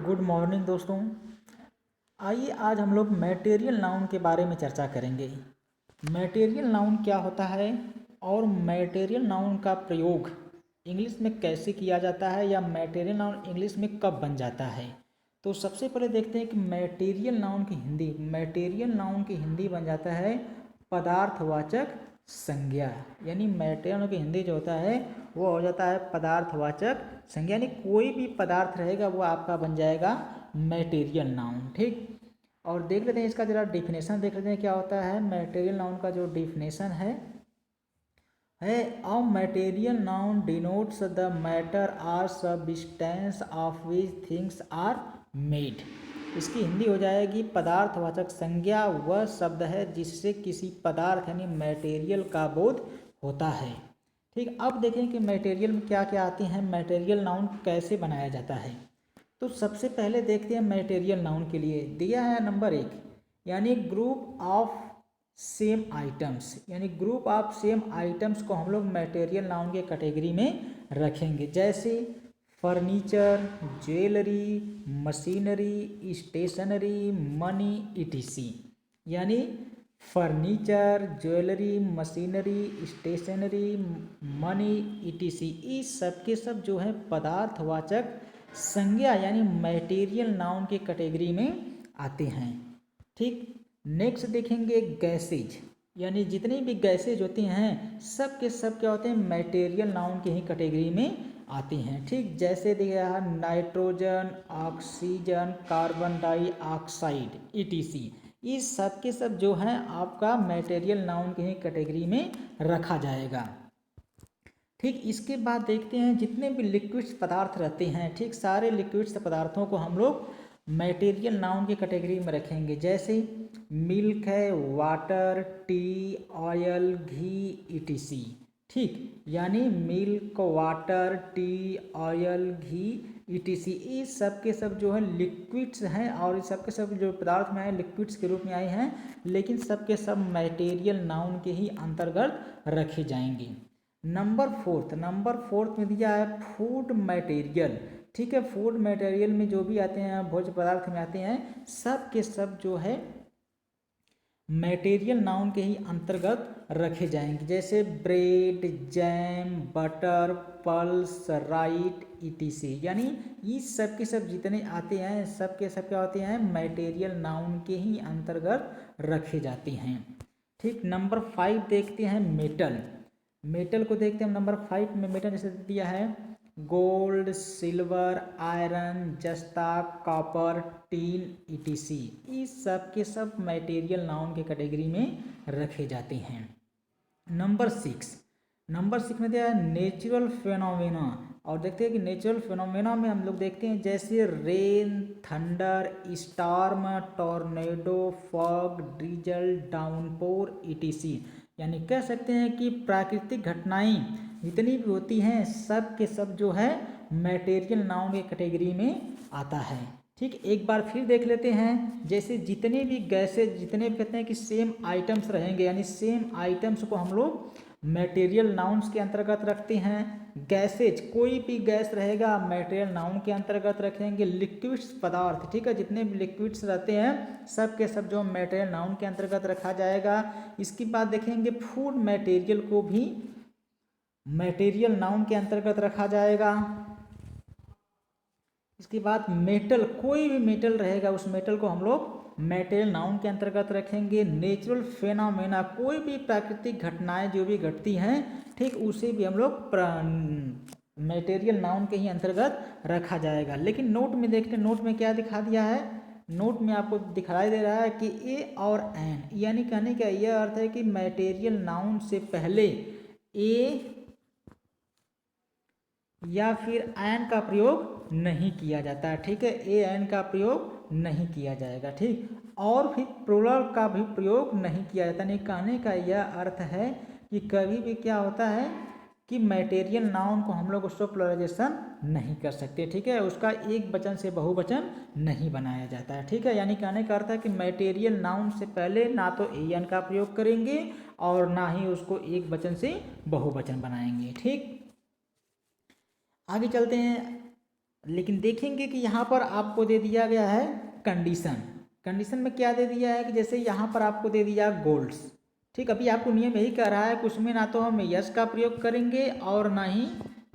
Good morning दोस्तों। आइए आज हम लोग मैटेरियल नाउन के बारे में चर्चा करेंगे। मैटेरियल नाउन क्या होता है और मैटेरियल नाउन का प्रयोग इंग्लिश में कैसे किया जाता है या मैटेरियल नाउन इंग्लिश में कब बन जाता है। तो सबसे पहले देखते हैं कि मैटेरियल नाउन की हिंदी बन जाता है पदार्थवाचक संज्ञा। यानी मैटेरियल की हिंदी जो होता है वो हो जाता है पदार्थवाचक संज्ञा। यानी कोई भी पदार्थ रहेगा वो आपका बन जाएगा मैटेरियल नाउन। ठीक, और देख लेते हैं इसका जरा डिफिनेशन देख लेते हैं क्या होता है। मैटेरियल नाउन का जो डिफिनेशन है a material noun denotes the matter or substance of which things are made. इसकी हिंदी हो जाएगी पदार्थवाचक संज्ञा वह शब्द है जिससे किसी पदार्थ यानी मैटेरियल का बोध होता है। ठीक, अब देखें कि मैटेरियल में क्या क्या आते हैं, मैटेरियल नाउन कैसे बनाया जाता है। तो सबसे पहले देखते हैं मैटेरियल नाउन के लिए दिया है नंबर 1 यानी ग्रुप ऑफ सेम आइटम्स। यानी ग्रुप ऑफ सेम आइटम्स को हम लोग मैटेरियल नाउन के कैटेगरी में रखेंगे, जैसे furniture, jewellery, machinery, stationery, money etc। यानी furniture, jewellery, machinery, stationery, money etc ये सब के सब जो है पदार्थवाचक संज्ञा यानी मैटेरियल नाउन के कैटेगरी में आते हैं। ठीक, नेक्स्ट देखेंगे गैसेज। यानी जितनी भी गैसेज होती हैं सब के सब क्या होते हैं मैटेरियल नाउन के ही कैटेगरी में आती हैं। ठीक, जैसे दिया है nitrogen, oxygen, carbon dioxide etc ये सब के सब जो हैं आपका मैटेरियल नाउन के ही कैटेगरी में रखा जाएगा। ठीक, इसके बाद देखते हैं जितने भी लिक्विड्स पदार्थ रहते हैं, ठीक सारे लिक्विड्स पदार्थों को हम लोग मैटेरियल नाउन की कैटेगरी में रखेंगे, जैसे मिल्क है, वाटर, टी, ऑयल, घी etc। ठीक, यानी मिल्क, वाटर, टी, ऑयल, घी etc ये सब के सब जो है लिक्विड्स हैं और इस सब के सब जो पदार्थ में आए लिक्विड्स के रूप में आए हैं, लेकिन सब के सब मैटेरियल नाउन के ही अंतर्गत रखे जाएंगे। नंबर फोर्थ में दिया है फूड मटेरियल। ठीक है, फूड मटेरियल में जो भी आते हैं भोज्य पदार्थ में आते हैं सब के सब जो है मैटेरियल नाउन के ही अंतर्गत रखे जाएंगे, जैसे bread, jam, butter, pulse, right etc। यानी ये सब के सब जितने आते हैं सब के सब क्या होते हैं मैटेरियल नाउन के ही अंतर्गत रखे जाते हैं। ठीक, नंबर 5 देखते हैं मेटल को देखते हैं। नंबर 5 में मेटल जैसे दिया है गोल्ड, सिल्वर, आयरन, जस्ता, कॉपर, टीन etc ये सब के सब मैटेरियल नाउन के कैटेगरी में रखे जाते हैं। नंबर 6 में दिया है नेचुरल फेनोमेना। और देखते हैं कि नेचुरल फेनोमेना में हम लोग देखते हैं जैसे rain, thunder, storm, tornado, fog, drizzle, downpour etc। यानी कह सकते हैं कि प्राकृतिक घटनाएं जितनी भी होती हैं सब के सब जो है मैटेरियल नाउन के कैटेगरी में आता है। ठीक, एक बार फिर देख लेते हैं, जैसे जितने भी गैसेज जितने भी कहते हैं कि सेम आइटम्स रहेंगे, यानी सेम आइटम्स को हम लोग मैटेरियल नाउन्स के अंतर्गत रखते हैं। गैसेज कोई भी गैस रहेगा मैटेरियल नाउन के अंतर्गत रखेंगे। लिक्विड्स पदार्थ, ठीक है, जितने भी लिक्विड्स रहते हैं सब के सब जो मैटेरियल नाउन के अंतर्गत रखा जाएगा। इसके बाद देखेंगे फूड मटेरियल को भी मैटेरियल नाउन के अंतर्गत रखा जाएगा। इसके बाद मेटल, कोई भी मेटल रहेगा उस मेटल को हम लोग मैटेरियल नाउन के अंतर्गत रखेंगे। नेचुरल फेनोमेना कोई भी प्राकृतिक घटनाएं जो भी घटती हैं ठीक उसे भी हम लोग मैटेरियल नाउन के ही अंतर्गत रखा जाएगा। लेकिन नोट में देखते हैं, नोट में क्या दिखा दिया है, नोट में आपको दिखाई दे रहा है कि ए और एन, यानी कहने का यह अर्थ है कि मैटेरियल नाउन से पहले ए या फिर एन का प्रयोग नहीं किया जाता है। ठीक है, ए एन का प्रयोग नहीं किया जाएगा। ठीक, और फिर प्लूरल का भी प्रयोग नहीं किया जाता। नहीं, कहने का यह अर्थ है कि कभी भी क्या होता है कि मैटेरियल नाउन को हम लोग उसको प्लुरलाइजेशन नहीं कर सकते। ठीक है, उसका एक वचन से बहुवचन नहीं बनाया जाता है। ठीक है, यानी कहने का अर्थ है कि मैटेरियल नाउन से पहले ना तो ए एन का प्रयोग करेंगे और ना ही उसको एक वचन से बहुवचन बनाएंगे। ठीक, आगे चलते हैं। लेकिन देखेंगे कि यहाँ पर आपको दे दिया गया है कंडीशन। कंडीशन में क्या दे दिया है कि जैसे यहाँ पर आपको दे दिया गोल्ड्स, ठीक। अभी आपको नियम यही कह रहा है कि उसमें ना तो हम यस का प्रयोग करेंगे और ना ही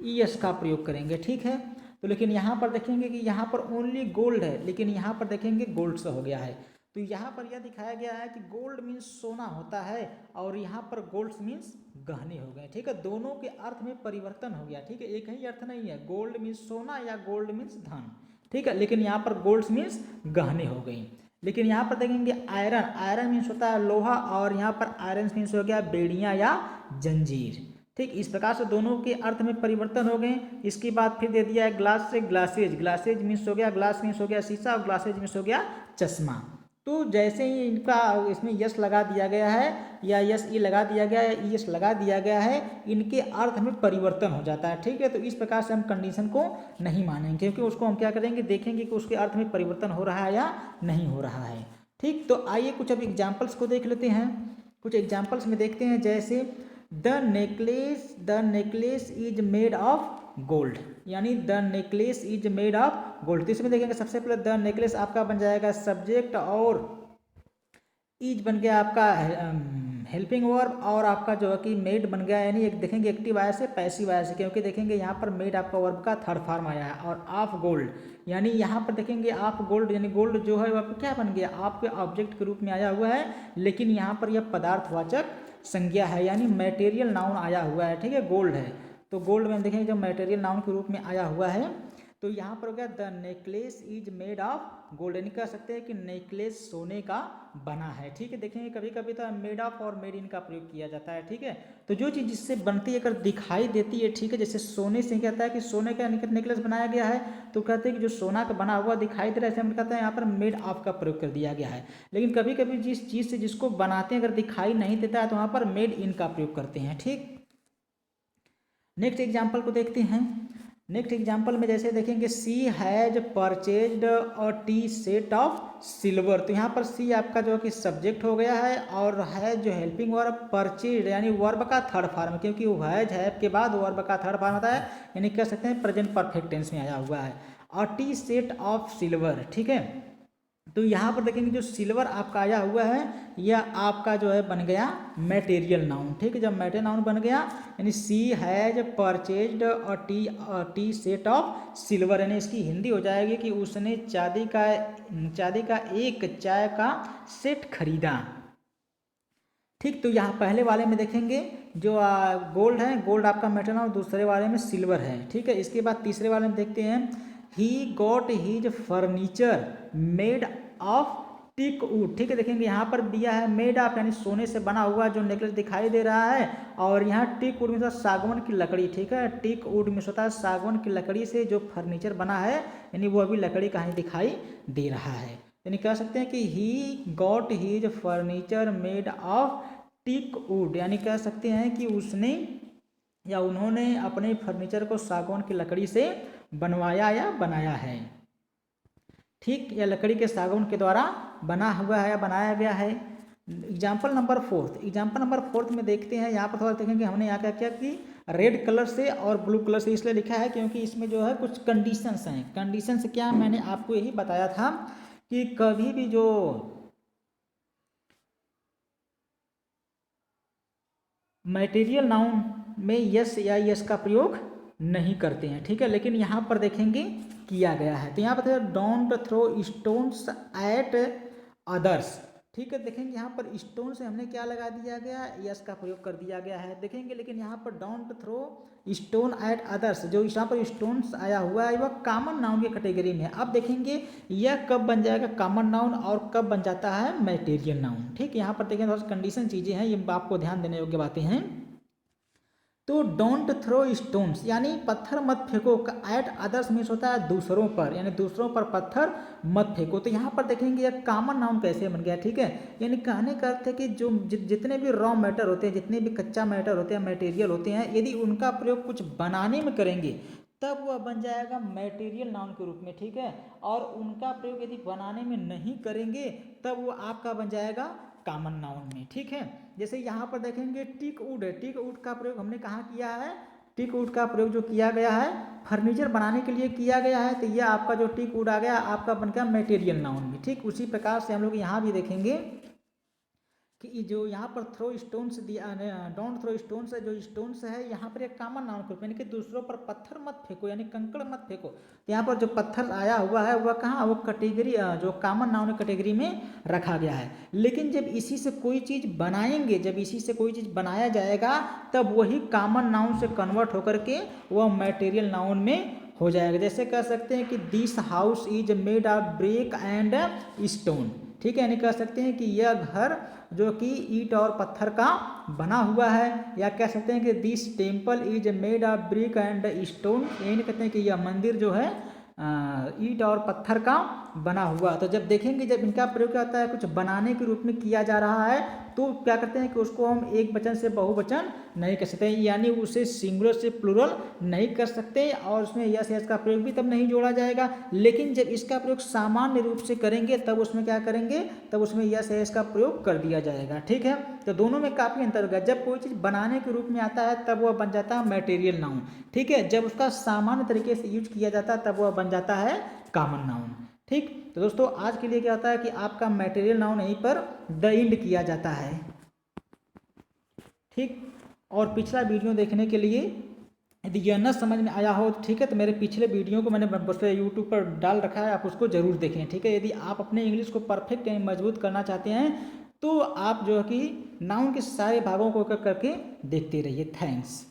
ईएस का प्रयोग करेंगे, ठीक है। तो लेकिन यहाँ पर देखेंगे कि यहाँ पर ओनली गोल्ड है, लेकिन यहाँ पर देखेंगे गोल्ड से हो गया है। तो यहाँ पर यह दिखाया गया है कि गोल्ड मीन्स सोना होता है और यहाँ पर गोल्ड्स मीन्स गहने हो गए, ठीक है। दोनों के अर्थ में परिवर्तन हो गया, ठीक है। एक ही अर्थ नहीं है, गोल्ड मीन्स सोना या गोल्ड मीन्स धन, ठीक है। लेकिन यहाँ पर गोल्ड्स मीन्स गहने हो गई। लेकिन यहाँ पर देखेंगे आयरन, आयरन मीन्स होता है लोहा और यहाँ पर आयरन मीन्स हो गया बेड़ियाँ या जंजीर, ठीक। इस प्रकार से दोनों के अर्थ में परिवर्तन हो गए। इसके बाद फिर दे दिया है ग्लास से ग्लासेज, ग्लासेज मीन्स हो गया, ग्लास मीन्स हो गया शीशा और ग्लासेज मीन्स हो गया चश्मा। तो जैसे ही इनका इसमें यस लगा दिया गया है या यस ई लगा दिया गया है, यस लगा दिया गया है, इनके अर्थ में परिवर्तन हो जाता है, ठीक है। तो इस प्रकार से हम कंडीशन को नहीं मानेंगे क्योंकि उसको हम क्या करेंगे, देखेंगे कि उसके अर्थ में परिवर्तन हो रहा है या नहीं हो रहा है, ठीक। तो आइए कुछ अब एग्जाम्पल्स को देख लेते हैं। कुछ एग्जाम्पल्स में देखते हैं, जैसे the necklace is made of gold, यानी the necklace is made of gold. तो इसमें देखेंगे सबसे पहले द नेकलेस आपका बन जाएगा सब्जेक्ट और इज बन गया आपका हेल्पिंग वर्ब और आपका जो है कि मेड बन गया, यानी एक देखेंगे एक्टिव आया से पैसिव आया से, क्योंकि देखेंगे यहाँ पर मेड आपका वर्ब का थर्ड फॉर्म आया है। और ऑफ गोल्ड, यानी यहाँ पर देखेंगे ऑफ गोल्ड, यानी गोल्ड जो है वह क्या बन गया, आपके ऑब्जेक्ट के रूप में आया हुआ है, लेकिन यहाँ पर यह पदार्थवाचक संज्ञा है, यानी मटेरियल नाउन आया हुआ है, ठीक है। गोल्ड है तो गोल्ड में देखेंगे जब मटेरियल नाउन के रूप में आया हुआ है, तो यहाँ पर हो गया the necklace is made of gold, यानी कह सकते हैं कि नेकलेस सोने का बना है, ठीक है। देखेंगे कभी कभी तो मेड ऑफ और मेड इन का प्रयोग किया जाता है, ठीक है। तो जो चीज़ जिससे बनती है अगर दिखाई देती है, ठीक है, जैसे सोने से कहता है कि सोने का नेकलेस बनाया गया है, तो कहते हैं कि जो सोना का बना हुआ दिखाई दे रहा है, ऐसे हम कहते हैं यहाँ पर मेड ऑफ का प्रयोग कर दिया गया है। लेकिन कभी कभी जिस चीज़ से जिसको बनाते हैं अगर दिखाई नहीं देता है तो वहाँ पर मेड इन का प्रयोग करते हैं, ठीक। नेक्स्ट एग्जाम्पल को देखते हैं। नेक्स्ट एग्जाम्पल में जैसे देखेंगे she has purchased a tea set of silver, तो यहाँ पर सी आपका जो है कि सब्जेक्ट हो गया है और है जो हेल्पिंग वर्ब परचेज्ड यानी वर्ब का थर्ड फॉर्म, क्योंकि हैज है के बाद वर्ब का थर्ड फॉर्म होता है, यानी कह सकते हैं प्रेजेंट परफेक्ट टेंस में आया हुआ है। और टी सेट ऑफ सिल्वर, ठीक है। तो यहाँ पर देखेंगे जो सिल्वर आपका आया हुआ है यह आपका जो है बन गया मटेरियल नाउन, ठीक है। जब मटेरियल नाउन बन गया यानी she has purchased a tea set of silver, यानी इसकी हिंदी हो जाएगी कि उसने चांदी का एक चाय का सेट खरीदा, ठीक। तो यहाँ पहले वाले में देखेंगे जो गोल्ड है, गोल्ड आपका मेटल नाउन, दूसरे वाले में सिल्वर है, ठीक है। इसके बाद तीसरे वाले में देखते हैं he got his furniture made of teak wood, ठीक है। देखेंगे यहाँ पर दिया है मेड ऑफ यानी सोने से बना हुआ जो नेकलेस दिखाई दे रहा है, और यहाँ टीक वुड में सागवान की लकड़ी, ठीक है। टीक वुड में होता है सागवान की लकड़ी से जो फर्नीचर बना है, यानी वो अभी लकड़ी का ही दिखाई दे रहा है, यानी कह सकते हैं कि he got his furniture made of teak wood, यानी कह सकते हैं कि उसने या उन्होंने अपने फर्नीचर को सागवान की लकड़ी से बनवाया या बनाया है, ठीक। या लकड़ी के सागवान के द्वारा बना हुआ है या बनाया गया है। एग्जाम्पल नंबर फोर्थ में देखते हैं। यहाँ पर थोड़ा देखेंगे हमने यहाँ क्या किया कि रेड कलर से और ब्लू कलर से इसलिए लिखा है क्योंकि इसमें जो है कुछ कंडीशंस हैं। कंडीशंस क्या, मैंने आपको यही बताया था कि कभी भी जो मटेरियल नाउन में यस या यस का प्रयोग नहीं करते हैं, ठीक है। लेकिन यहाँ पर देखेंगे किया गया है। तो यहाँ पर don't throw stones at others, ठीक है। देखेंगे यहाँ पर स्टोन से हमने क्या लगा दिया गया, यस का प्रयोग कर दिया गया है, देखेंगे। लेकिन यहाँ पर don't throw stone at others, जो यहाँ पर स्टोन्स आया हुआ है वह कॉमन नाउन की कैटेगरी में है। अब देखेंगे यह कब बन जाएगा कॉमन नाउन और कब बन जाता है मटेरियल नाउन, ठीक। यहाँ पर देखेंगे थोड़ा सा कंडीशन चीज़ें हैं, ये आपको ध्यान देने योग्य बातें हैं। तो डोंट थ्रो स्टोन्स यानी पत्थर मत फेंको, एट अदर्स मीन्स होता है दूसरों पर, यानी दूसरों पर पत्थर मत फेंको। तो यहाँ पर देखेंगे यह कॉमन नाउन कैसे बन गया, ठीक है। यानी कहने का अर्थ है कि जो जितने भी रॉ मैटर होते हैं, जितने भी कच्चा मैटर होते हैं, मटेरियल होते हैं, यदि उनका प्रयोग कुछ बनाने में करेंगे तब वह बन जाएगा मटेरियल नाउन के रूप में, ठीक है। और उनका प्रयोग यदि बनाने में नहीं करेंगे तब वो आपका बन जाएगा कॉमन नाउन में, ठीक है। जैसे यहाँ पर देखेंगे टीक वुड है, टीक वुड का प्रयोग हमने कहाँ किया है, टिक वुड का प्रयोग जो किया गया है फर्नीचर बनाने के लिए किया गया है, तो यह आपका जो टिक वुड आ गया आपका बन गया मटेरियल नाउन भी। ठीक उसी प्रकार से हम लोग यहाँ भी देखेंगे कि जो यहाँ पर थ्रो स्टोन्स दिया, डोंट थ्रो स्टोन्स है, जो स्टोन्स है यहाँ पर एक कॉमन नाउन ग्रुप, यानी कि दूसरों पर पत्थर मत फेंको, यानी कंकड़ मत फेंको। तो यहाँ पर जो पत्थर आया हुआ है वह कहाँ, वो कैटेगरी जो कॉमन नाउन कैटेगरी में रखा गया है। लेकिन जब इसी से कोई चीज़ बनाएंगे, जब इसी से कोई चीज़ बनाया जाएगा तब वही कॉमन नाउन से कन्वर्ट होकर के वह मटेरियल नाउन में हो जाएगा। जैसे कह सकते हैं कि this house is made of brick and stone. ठीक है, यानी कह सकते हैं कि यह घर जो कि ईंट और पत्थर का बना हुआ है, या कह सकते हैं कि this temple is made of brick and stone, यानी कहते हैं कि यह मंदिर जो है ईंट और पत्थर का बना हुआ। तो जब देखेंगे जब इनका प्रयोग क्या होता है कुछ बनाने के रूप में किया जा रहा है, तो क्या करते हैं कि उसको हम एक वचन से बहुवचन नहीं कर सकते, यानी उसे सिंगुलर से प्लूरल नहीं कर सकते, और उसमें यस यस का प्रयोग भी तब नहीं जोड़ा जाएगा। लेकिन जब इसका प्रयोग सामान्य रूप से करेंगे तब उसमें क्या करेंगे, तब उसमें यस यस का प्रयोग कर दिया जाएगा। ठीक है, तो दोनों में काफ़ी अंतर होगा। जब कोई चीज़ बनाने के रूप में आता है तब वह बन जाता है मटेरियल नाउन। ठीक है, जब उसका सामान्य तरीके से यूज किया जाता है तब वह बन जाता है कॉमन नाउन। ठीक, तो दोस्तों आज के लिए क्या होता है कि आपका मटेरियल नाउन यहीं पर द इंड किया जाता है। ठीक, और पिछला वीडियो देखने के लिए यदि यह न समझ में आया हो, ठीक है, तो मेरे पिछले वीडियो को मैंने बस यूट्यूब पर डाल रखा है, आप उसको जरूर देखें। ठीक है, यदि आप अपने इंग्लिश को परफेक्ट यानी मजबूत करना चाहते हैं तो आप जो है कि नाउन के सारे भागों को करके देखते रहिए। थैंक्स।